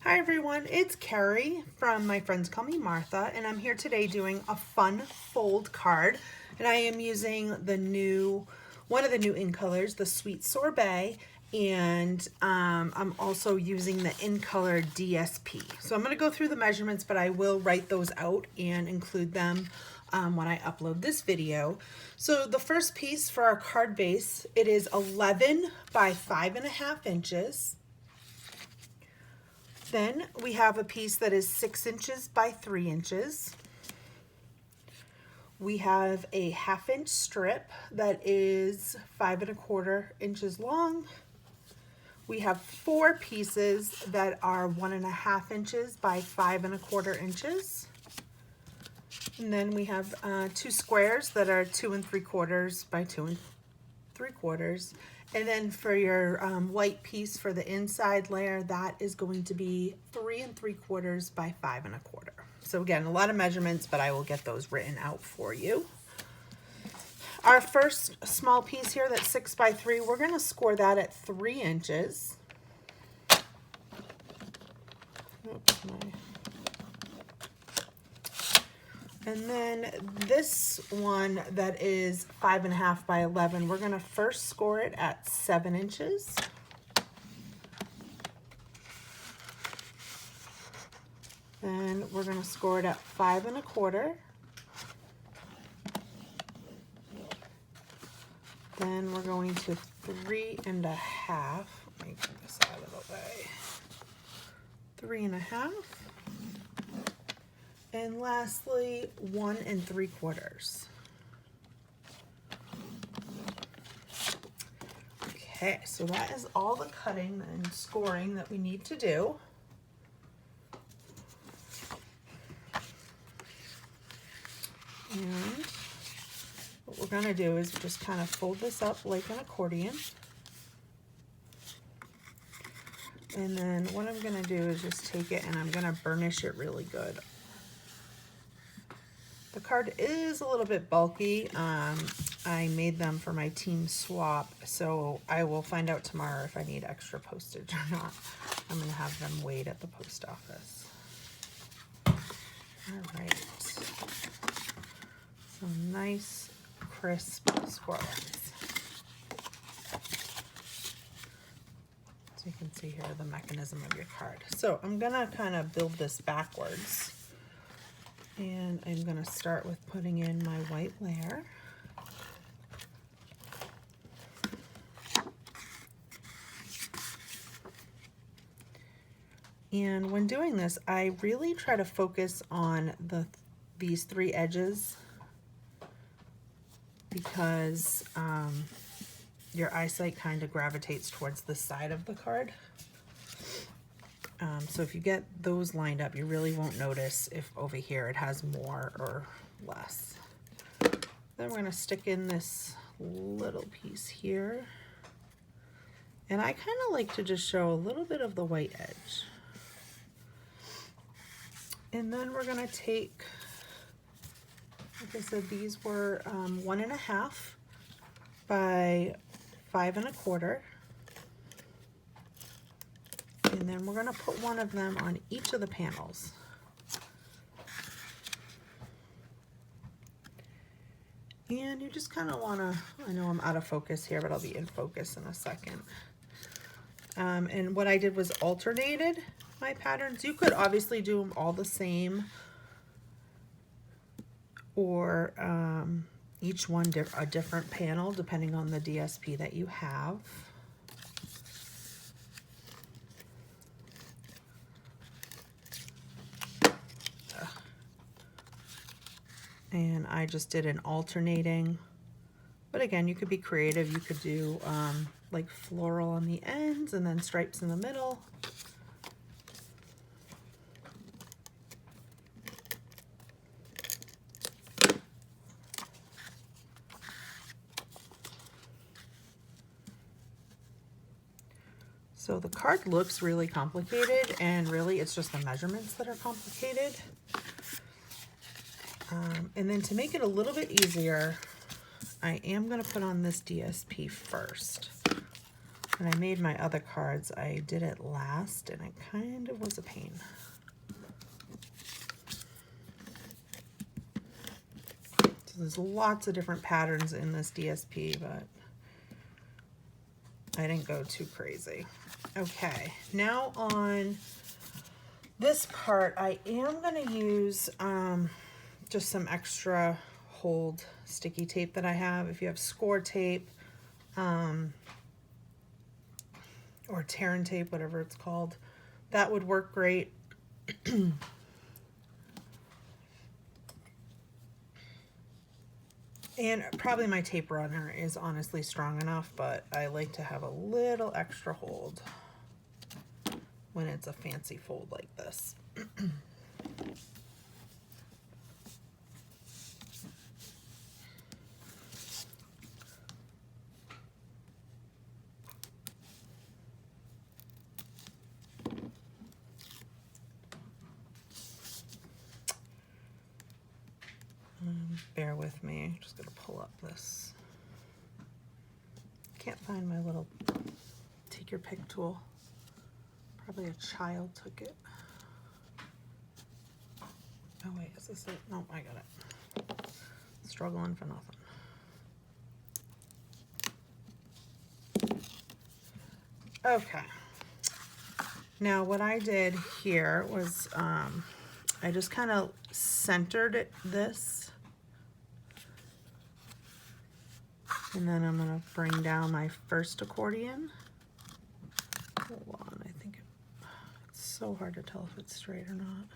Hi everyone, it's Carrie from My Friends Call Me Martha, and I'm here today doing a fun fold card. And I am using one of the new ink colors, the Sweet Sorbet, and I'm also using the in color DSP. So I'm going to go through the measurements, but I will write those out and include them when I upload this video. So the first piece for our card base, it is 11 by 5.5 inches. Then we have a piece that is 6 inches by 3 inches. We have a 1/2 inch strip that is 5.25 inches long. We have 4 pieces that are 1.5 inches by 5.25 inches. And then we have 2 squares that are 2 3/4 by 2 3/4. And then for your white piece for the inside layer, that is going to be 3 3/4 by 5.25. So again, a lot of measurements, but I will get those written out for you. Our first small piece here, that's 6 by 3, we're going to score that at 3 inches. Oops, And then this one that is 5.5 by 11, we're going to first score it at 7 inches. Then we're going to score it at 5.25. Then we're going to 3.5. Let me get this out of the way. 3.5. And lastly, 1 3/4. Okay, so that is all the cutting and scoring that we need to do. And what we're going to do is just kind of fold this up like an accordion. And then what I'm going to do is just take it and I'm going to burnish it really good. The card is a little bit bulky. I made them for my team swap, so I will find out tomorrow if I need extra postage or not. I'm going to have them weighed at the post office. All right. Some nice, crisp squirrels. So you can see here the mechanism of your card. So I'm going to kind of build this backwards. And I'm going to start with putting in my white layer. And when doing this, I really try to focus on these 3 edges because your eyesight kind of gravitates towards the side of the card. So if you get those lined up, you really won't notice if over here it has more or less. Then we're going to stick in this little piece here. And I kind of like to just show a little bit of the white edge. And then we're going to take, like I said, these were 1.5 by 5.25. And then we're going to put one of them on each of the panels. And you just kind of want to, I know I'm out of focus here, but I'll be in focus in a second. And what I did was alternated my patterns. You could obviously do them all the same, or each one a different panel depending on the DSP that you have. And I just did an alternating, but again, you could be creative. You could do like floral on the ends and then stripes in the middle. So the card looks really complicated, and really it's just the measurements that are complicated. And then to make it a little bit easier, I am going to put on this DSP first. When I made my other cards, I did it last, and it kind of was a pain. So there's lots of different patterns in this DSP, but I didn't go too crazy. Okay, now on this part, I am going to use just some extra hold sticky tape that I have. If you have score tape or Terran tape, whatever it's called, that would work great. And probably my tape runner is honestly strong enough, but I like to have a little extra hold when it's a fancy fold like this. Bear with me, I'm just gonna pull up this. Can't find my little take your pick tool. Probably a child took it. Oh wait, is this it? Nope, I got it. Struggling for nothing. Okay. Now what I did here was I just kind of centered this. And then I'm going to bring down my first accordion. Hold on, I think it's so hard to tell if it's straight or not.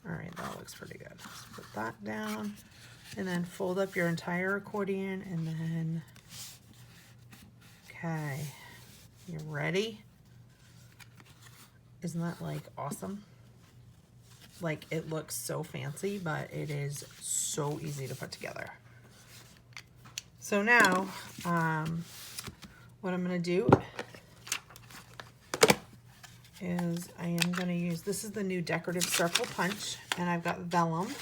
All right, that looks pretty good. Let's put that down and then fold up your entire accordion and then, okay, you ready? Isn't that like awesome? Like, it looks so fancy, but it is so easy to put together. So now, what I'm gonna do is I am gonna use, this is the new decorative circle punch, and I've got vellum.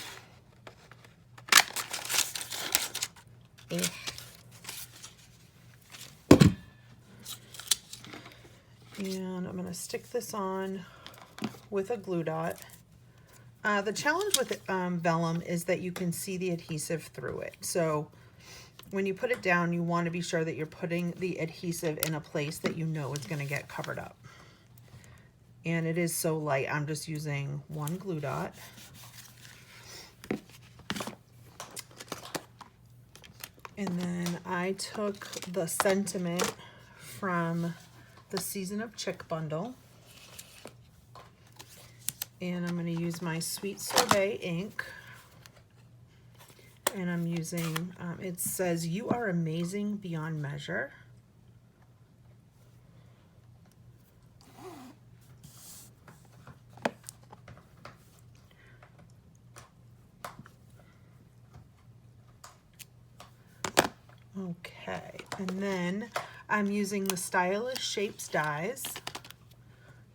And I'm gonna stick this on with a glue dot. The challenge with vellum is that you can see the adhesive through it. So when you put it down, you want to be sure that you're putting the adhesive in a place that you know is going to get covered up. And it is so light, I'm just using one glue dot. And then I took the sentiment from the Season of Chick bundle. And I'm going to use my Sweet Sorbet ink. And I'm using, it says, "You are amazing beyond measure." Okay, and then I'm using the Stylish Shapes dies,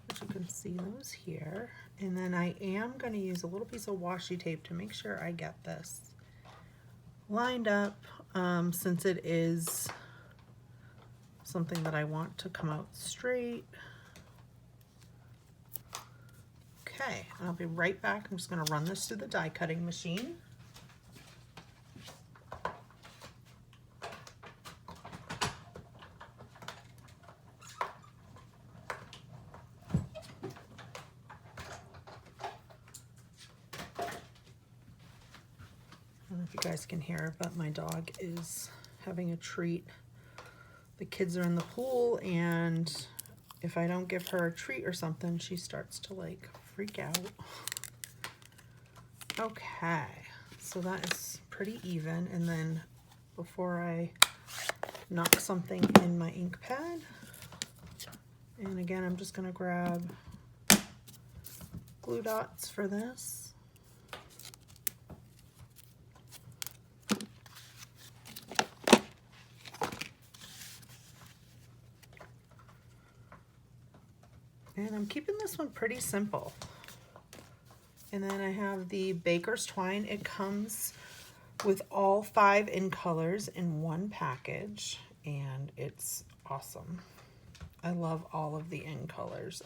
which you can see those here. And then I am going to use a little piece of washi tape to make sure I get this lined up, since it is something that I want to come out straight. Okay, I'll be right back. I'm just going to run this through the die cutting machine. I don't know if you guys can hear, but my dog is having a treat. The kids are in the pool, and if I don't give her a treat or something, she starts to like freak out. Okay, so that is pretty even. And then before I knock something in my ink pad, and again, I'm just gonna grab glue dots for this. And I'm keeping this one pretty simple. And then I have the Baker's Twine. It comes with all 5 in colors in one package, and it's awesome. I love all of the in colors.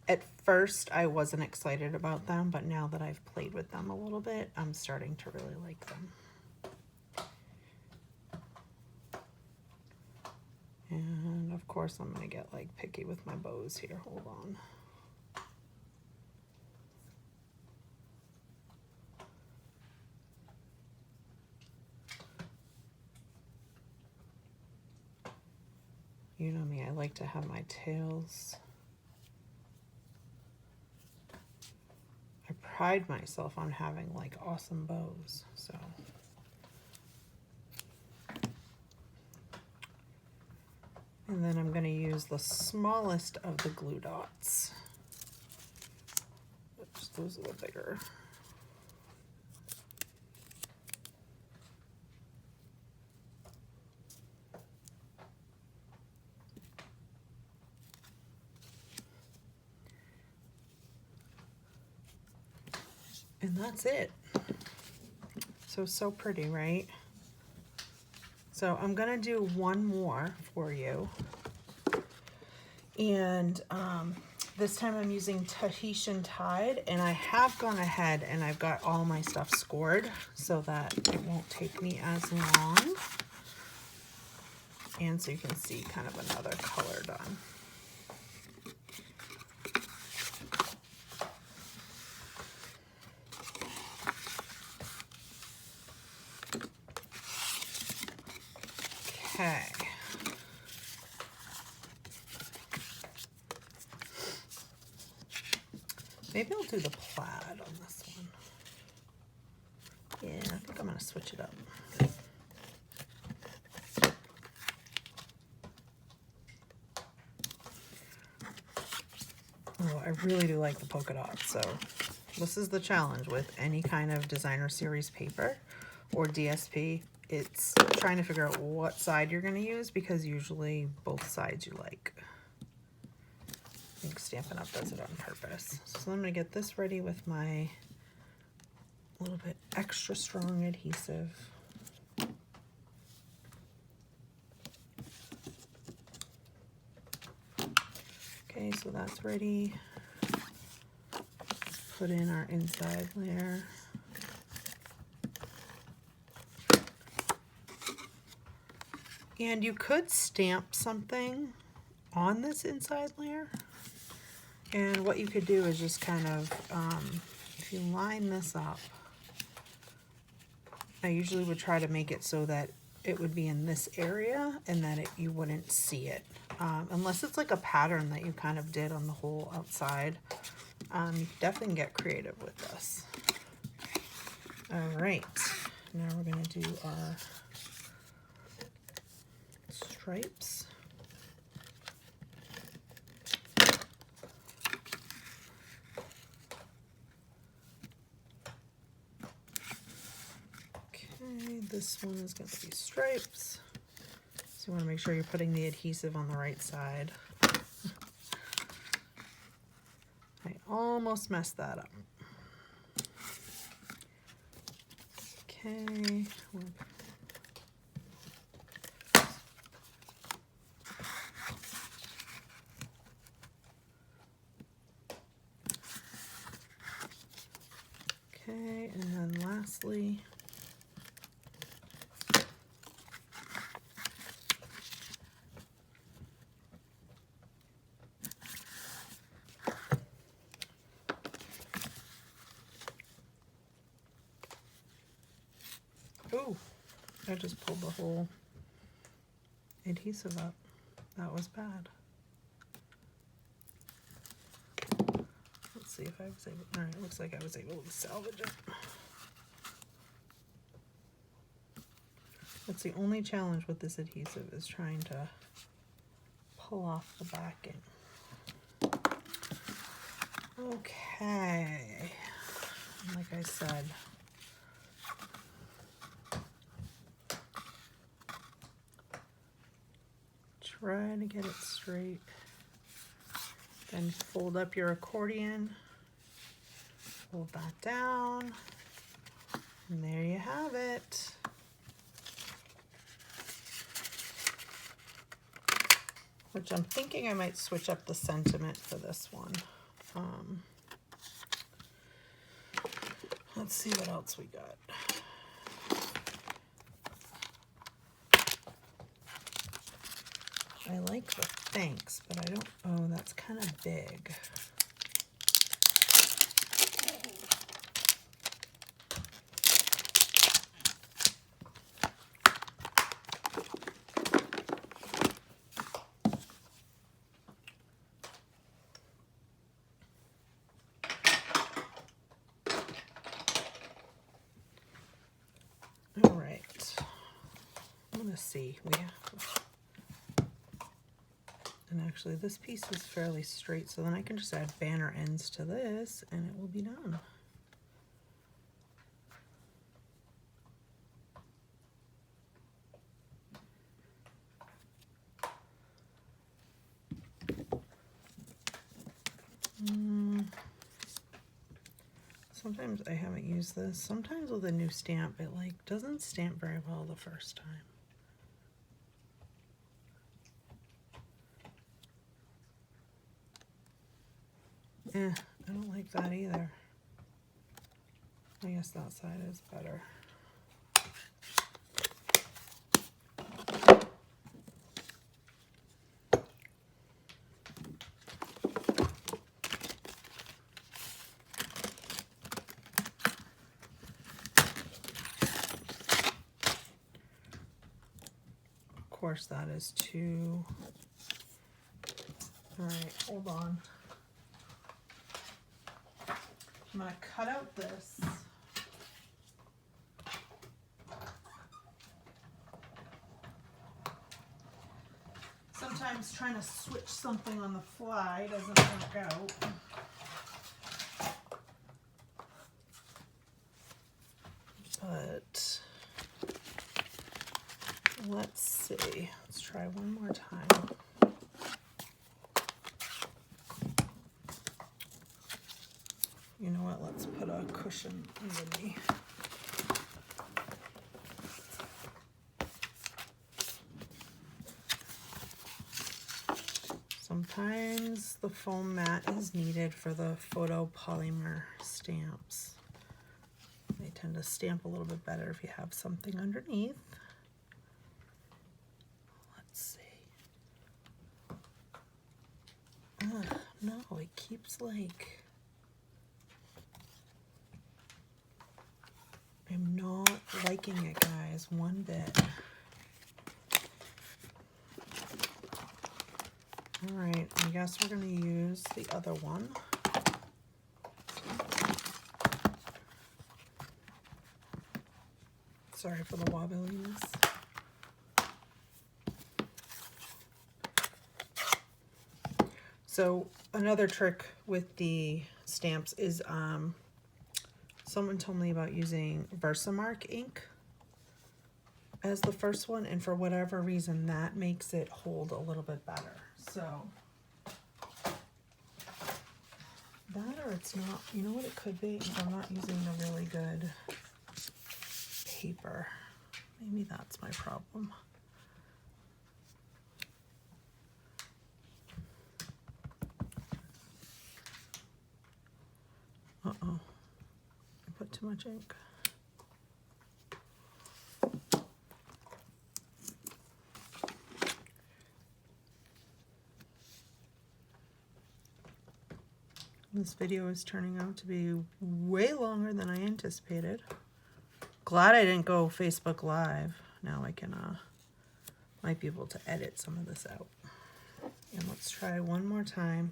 At first I wasn't excited about them, but now that I've played with them a little bit, I'm starting to really like them. And of course I'm gonna get like picky with my bows here. Hold on. You know me, I like to have my tails. I pride myself on having like awesome bows, so. And then I'm going to use the smallest of the glue dots. Oops, those are the bigger. And that's it. So pretty, right? So I'm gonna do one more for you. And this time I'm using Tahitian Tide, and I have gone ahead and I've got all my stuff scored so that it won't take me as long. And so you can see kind of another color done. Okay. Maybe I'll do the plaid on this one. Yeah, I think I'm going to switch it up. Oh, I really do like the polka dots, so this is the challenge with any kind of designer series paper or DSP. It's trying to figure out what side you're going to use, because usually both sides you like. I think Stampin' Up! Does it on purpose. So I'm going to get this ready with my little bit extra strong adhesive. Okay, so that's ready. Put in our inside layer. And you could stamp something on this inside layer. And what you could do is just kind of, if you line this up, I usually would try to make it so that it would be in this area and that you wouldn't see it. Unless it's like a pattern that you kind of did on the whole outside. You definitely get creative with this. All right, now we're gonna do our stripes. Okay, this one is going to be stripes. So you want to make sure you're putting the adhesive on the right side. I almost messed that up. Okay. Okay, and then lastly, oh, I just pulled the whole adhesive up. That was bad. Let's see if I was able, all right, looks like I was able to salvage it. That's the only challenge with this adhesive, is trying to pull off the backing. Okay, like I said, try to get it straight. Then fold up your accordion, fold that down, and there you have it. which I'm thinking I might switch up the sentiment for this one. Let's see what else we got. I like the thanks, but I don't, oh, that's kind of big. All right, I'm gonna see, we have, and actually this piece is fairly straight, so then I can just add banner ends to this and it will be done. Sometimes I haven't used this. Sometimes with a new stamp, it like doesn't stamp very well the first time. I don't like that either. I guess that side is better. Of course, that is too. All right, hold on. I'm going to cut out this. Sometimes trying to switch something on the fly doesn't work out. But let's see. Let's try one more time. You know what, let's put a cushion underneath. Sometimes the foam mat is needed for the photopolymer stamps. They tend to stamp a little bit better if you have something underneath. Let's see. Ugh, no, it keeps like... I'm not liking it, guys, one bit. All right, I guess we're going to use the other one. Sorry for the wobbliness. So another trick with the stamps is someone told me about using Versamark ink as the first one, and for whatever reason that makes it hold a little bit better. So that, or it's not, you know what it could be, is I'm not using the really good paper. Maybe that's my problem. Uh-oh. I put too much ink. This video is turning out to be way longer than I anticipated. Glad I didn't go Facebook Live. Now I can, might be able to edit some of this out. And let's try one more time.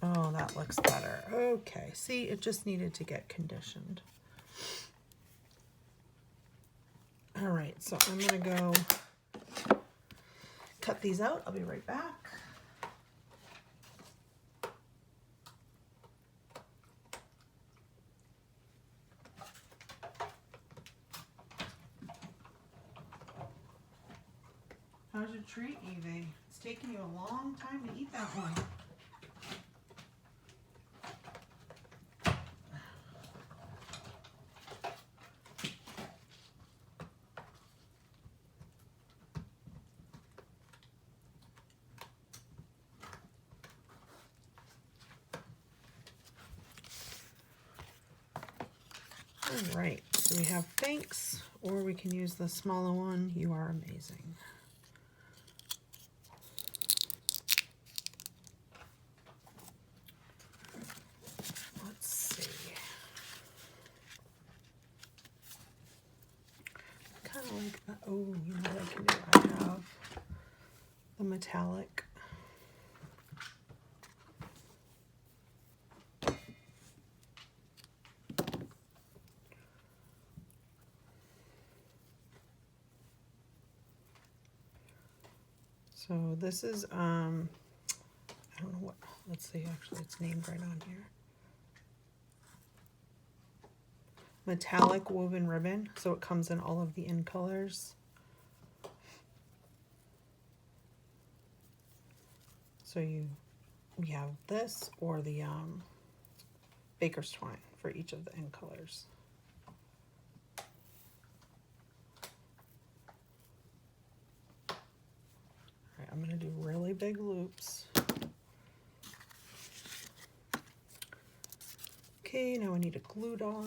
Oh, that looks better. Okay, see, it just needed to get conditioned. All right, so I'm gonna go cut these out. I'll be right back. How's your treat, Evie? It's taking you a long time to eat that one. All right, so we have thanks, or we can use the smaller one. You are amazing. Let's see. Kind of like that. Oh, you know what I can do? I have the metallic. So this is, I don't know what, let's see, actually it's named right on here. Metallic woven ribbon, so it comes in all of the in colors. So we have this or the baker's twine for each of the in colors. I'm going to do really big loops. Okay, now I need a glue dot.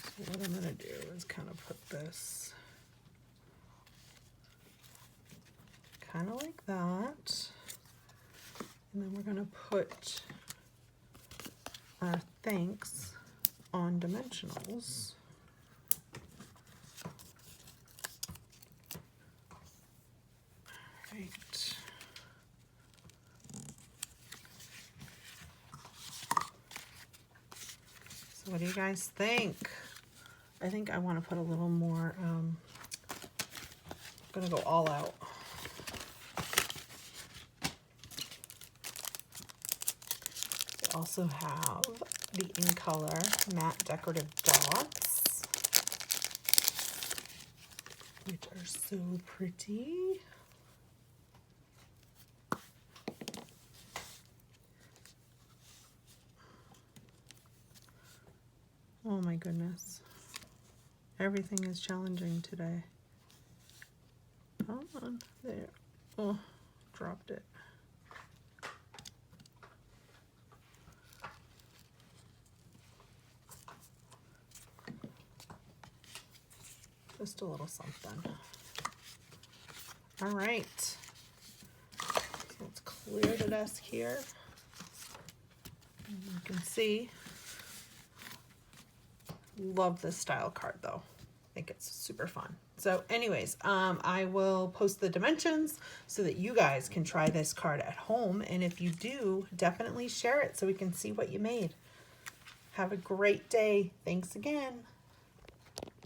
So what I'm going to do is kind of put this kind of like that. And then we're going to put our thanks on dimensionals. Right. So what do you guys think? I think I want to put a little more, I'm going to go all out. Also have the In Color matte decorative dots, which are so pretty. Oh my goodness. Everything is challenging today. Come on, there. Oh, dropped it. Just a little something. All right. So let's clear the desk here. And you can see, love this style card though. I think it's super fun. So anyways, I will post the dimensions so that you guys can try this card at home. And if you do, definitely share it so we can see what you made. Have a great day. Thanks again.